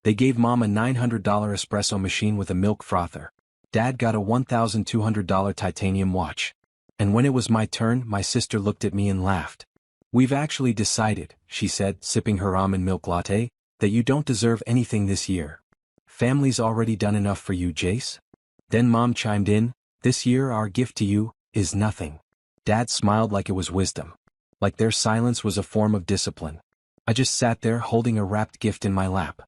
They gave Mom a $900 espresso machine with a milk frother. Dad got a $1,200 titanium watch. And when it was my turn, my sister looked at me and laughed. "We've actually decided," she said, sipping her almond milk latte, "that you don't deserve anything this year. Family's already done enough for you, Jace." Then Mom chimed in, "This year our gift to you is nothing." Dad smiled like it was wisdom. Like their silence was a form of discipline. I just sat there holding a wrapped gift in my lap.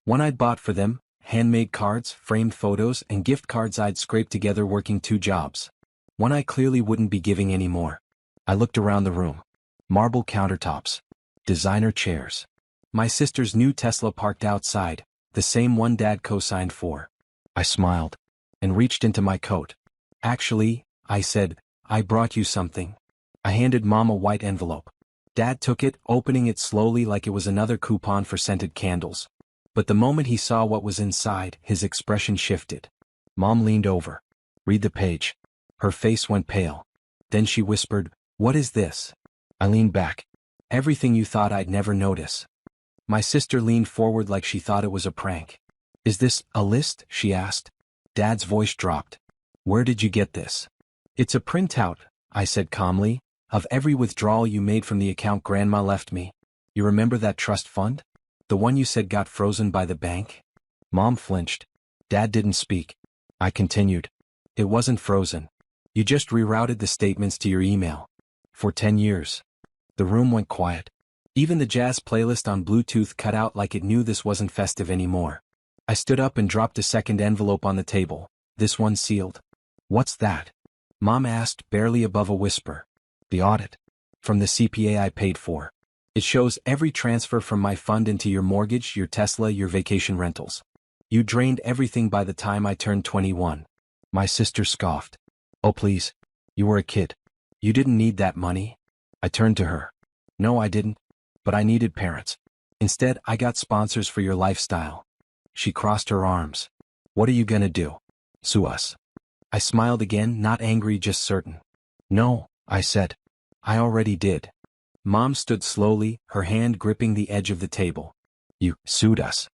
One I'd bought for them, handmade cards, framed photos, and gift cards I'd scraped together working 2 jobs. One I clearly wouldn't be giving anymore. I looked around the room. Marble countertops. Designer chairs. My sister's new Tesla parked outside, the same one Dad co-signed for. I smiled and reached into my coat. "Actually," I said, "I brought you something." I handed Mom a white envelope. Dad took it, opening it slowly like it was another coupon for scented candles. But the moment he saw what was inside, his expression shifted. Mom leaned over. "Read the page." Her face went pale. Then she whispered, "What is this?" I leaned back. "Everything you thought I'd never notice." My sister leaned forward like she thought it was a prank. "Is this a list?" she asked. Dad's voice dropped. "Where did you get this?" "It's a printout," I said calmly, "of every withdrawal you made from the account Grandma left me. You remember that trust fund? The one you said got frozen by the bank?" Mom flinched. Dad didn't speak. I continued. "It wasn't frozen. You just rerouted the statements to your email. For 10 years. The room went quiet. Even the jazz playlist on Bluetooth cut out like it knew this wasn't festive anymore. I stood up and dropped a second envelope on the table, this one sealed. "What's that?" Mom asked, barely above a whisper. "The audit. From the CPA I paid for. It shows every transfer from my fund into your mortgage, your Tesla, your vacation rentals. You drained everything by the time I turned 21. My sister scoffed. "Oh please. You were a kid. You didn't need that money." I turned to her. "No, I didn't. But I needed parents. Instead, I got sponsors for your lifestyle." She crossed her arms. "What are you gonna do? Sue us?" I smiled again, not angry, just certain. "No," I said. "I already did." Mom stood slowly, her hand gripping the edge of the table. "You sued us."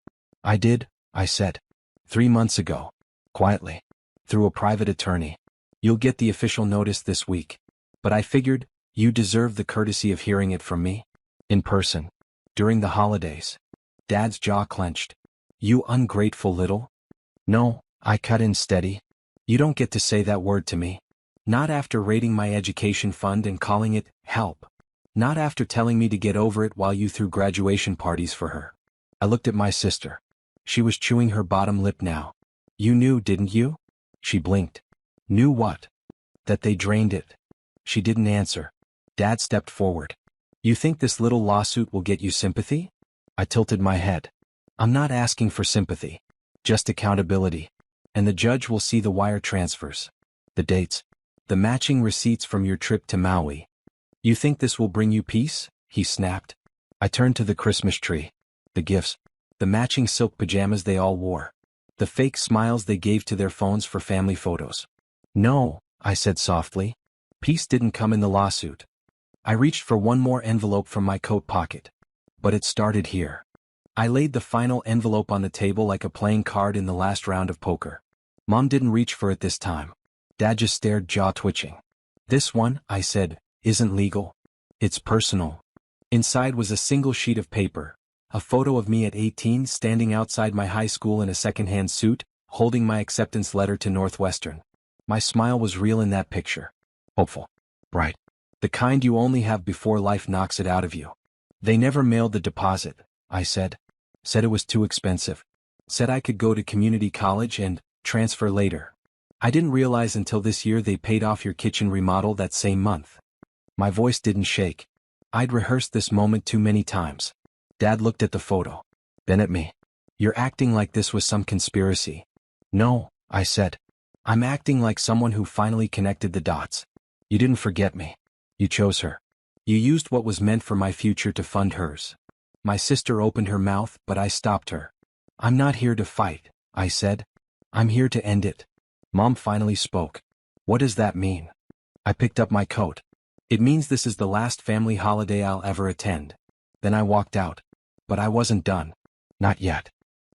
"I did," I said. 3 months ago. Quietly. Through a private attorney. You'll get the official notice this week. But I figured, you deserve the courtesy of hearing it from me. In person. During the holidays." Dad's jaw clenched. "You ungrateful little." "No," I cut in steady. "You don't get to say that word to me. Not after raiding my education fund and calling it help. Not after telling me to get over it while you threw graduation parties for her." I looked at my sister. She was chewing her bottom lip now. "You knew, didn't you?" She blinked. "Knew what?" "That they drained it." She didn't answer. Dad stepped forward. "You think this little lawsuit will get you sympathy?" I tilted my head. "I'm not asking for sympathy. Just accountability. And the judge will see the wire transfers. The dates. The matching receipts from your trip to Maui. You think this will bring you peace?" he snapped. I turned to the Christmas tree. The gifts. The matching silk pajamas they all wore. The fake smiles they gave to their phones for family photos. "No," I said softly. "Peace didn't come in the lawsuit." I reached for one more envelope from my coat pocket. But it started here. I laid the final envelope on the table like a playing card in the last round of poker. Mom didn't reach for it this time. Dad just stared, jaw twitching. "This one," I said, "isn't legal. It's personal." Inside was a single sheet of paper. A photo of me at 18 standing outside my high school in a second-hand suit, holding my acceptance letter to Northwestern. My smile was real in that picture. Hopeful. Bright. The kind you only have before life knocks it out of you. "They never mailed the deposit," I said. "Said it was too expensive. Said I could go to community college and transfer later. I didn't realize until this year they paid off your kitchen remodel that same month." My voice didn't shake. I'd rehearsed this moment too many times. Dad looked at the photo. Then at me. "You're acting like this was some conspiracy." "No," I said. "I'm acting like someone who finally connected the dots. You didn't forget me. You chose her. You used what was meant for my future to fund hers." My sister opened her mouth, but I stopped her. "I'm not here to fight," I said. "I'm here to end it." Mom finally spoke. "What does that mean?" I picked up my coat. "It means this is the last family holiday I'll ever attend." Then I walked out. But I wasn't done. Not yet.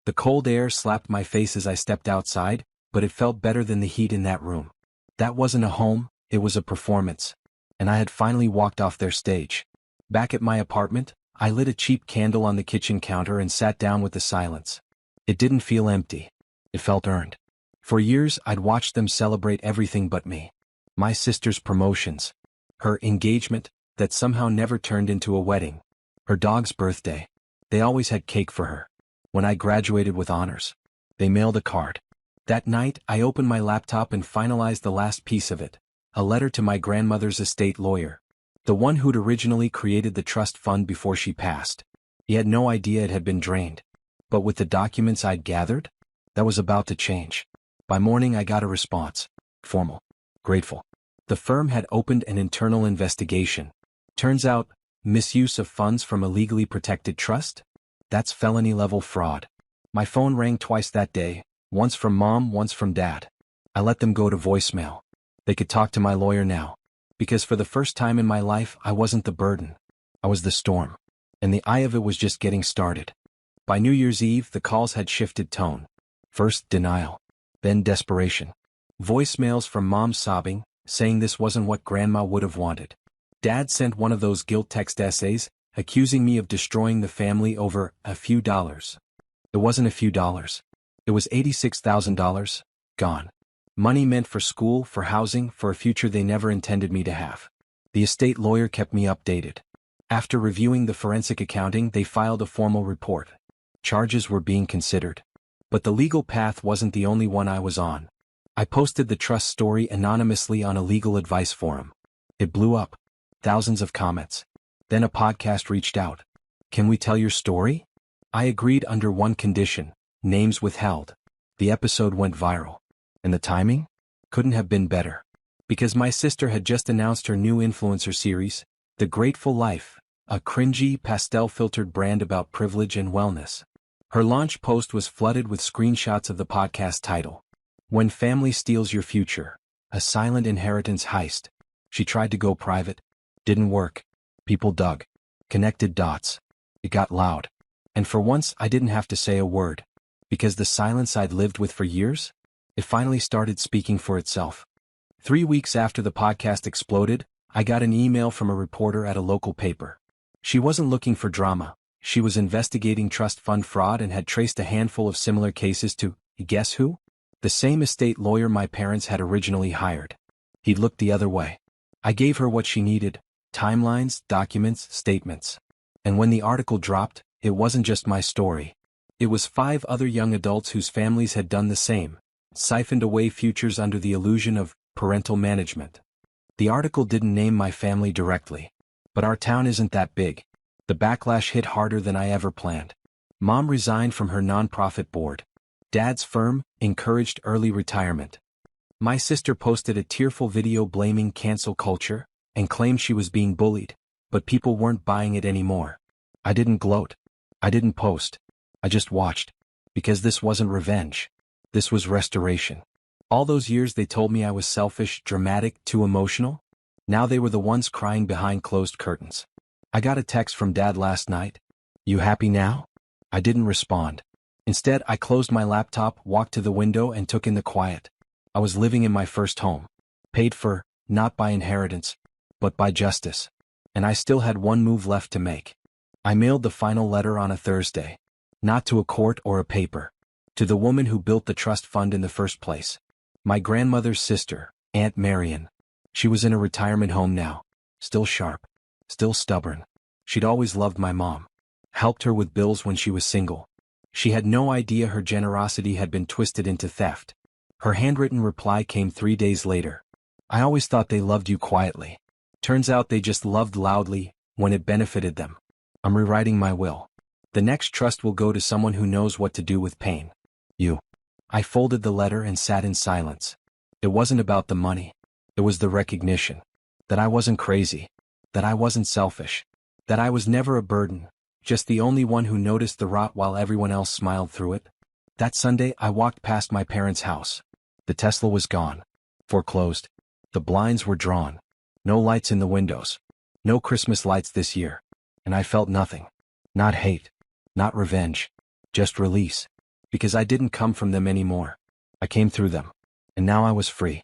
The cold air slapped my face as I stepped outside, but it felt better than the heat in that room. That wasn't a home, it was a performance. And I had finally walked off their stage. Back at my apartment, I lit a cheap candle on the kitchen counter and sat down with the silence. It didn't feel empty. It felt earned. For years I'd watched them celebrate everything but me. My sister's promotions. Her engagement, that somehow never turned into a wedding. Her dog's birthday. They always had cake for her. When I graduated with honors, they mailed a card. That night I opened my laptop and finalized the last piece of it. A letter to my grandmother's estate lawyer. The one who'd originally created the trust fund before she passed. He had no idea it had been drained. But with the documents I'd gathered, that was about to change. By morning I got a response. Formal. Grateful. The firm had opened an internal investigation. Turns out, misuse of funds from a legally protected trust? That's felony-level fraud. My phone rang twice that day, once from Mom, once from Dad. I let them go to voicemail. They could talk to my lawyer now. Because for the first time in my life I wasn't the burden. I was the storm. And the eye of it was just getting started. By New Year's Eve the calls had shifted tone. First denial. Then desperation. Voicemails from Mom sobbing, saying this wasn't what Grandma would have wanted. Dad sent one of those guilt text essays, accusing me of destroying the family over a few dollars. It wasn't a few dollars. It was $86,000, gone. Money meant for school, for housing, for a future they never intended me to have. The estate lawyer kept me updated. After reviewing the forensic accounting, they filed a formal report. Charges were being considered. But the legal path wasn't the only one I was on. I posted the trust story anonymously on a legal advice forum. It blew up. Thousands of comments. Then a podcast reached out. Can we tell your story? I agreed under one condition, names withheld. The episode went viral. And the timing? Couldn't have been better. Because my sister had just announced her new influencer series, The Grateful Life, a cringy, pastel-filtered brand about privilege and wellness. Her launch post was flooded with screenshots of the podcast title. When Family Steals Your Future, a silent inheritance heist. She tried to go private. Didn't work. People dug. Connected dots. It got loud. And for once I didn't have to say a word. Because the silence I'd lived with for years, it finally started speaking for itself. 3 weeks after the podcast exploded, I got an email from a reporter at a local paper. She wasn't looking for drama. She was investigating trust fund fraud and had traced a handful of similar cases to, guess who? The same estate lawyer my parents had originally hired. He'd looked the other way. I gave her what she needed: timelines, documents, statements. And when the article dropped, it wasn't just my story. It was 5 other young adults whose families had done the same. Siphoned away futures under the illusion of parental management. The article didn't name my family directly. But our town isn't that big. The backlash hit harder than I ever planned. Mom resigned from her nonprofit board. Dad's firm encouraged early retirement. My sister posted a tearful video blaming cancel culture and claimed she was being bullied, but people weren't buying it anymore. I didn't gloat. I didn't post. I just watched. Because this wasn't revenge. This was restoration. All those years they told me I was selfish, dramatic, too emotional. Now they were the ones crying behind closed curtains. I got a text from Dad last night. You happy now? I didn't respond. Instead, I closed my laptop, walked to the window, and took in the quiet. I was living in my first home. Paid for, not by inheritance, but by justice. And I still had one move left to make. I mailed the final letter on a Thursday. Not to a court or a paper. To the woman who built the trust fund in the first place. My grandmother's sister, Aunt Marion. She was in a retirement home now. Still sharp. Still stubborn. She'd always loved my mom. Helped her with bills when she was single. She had no idea her generosity had been twisted into theft. Her handwritten reply came 3 days later. I always thought they loved you quietly. Turns out they just loved loudly, when it benefited them. I'm rewriting my will. The next trust will go to someone who knows what to do with pain. You. I folded the letter and sat in silence. It wasn't about the money. It was the recognition. That I wasn't crazy. That I wasn't selfish. That I was never a burden. Just the only one who noticed the rot while everyone else smiled through it. That Sunday I walked past my parents' house. The Tesla was gone. Foreclosed. The blinds were drawn. No lights in the windows. No Christmas lights this year. And I felt nothing. Not hate. Not revenge. Just release. because I didn't come from them anymore. I came through them. And now I was free.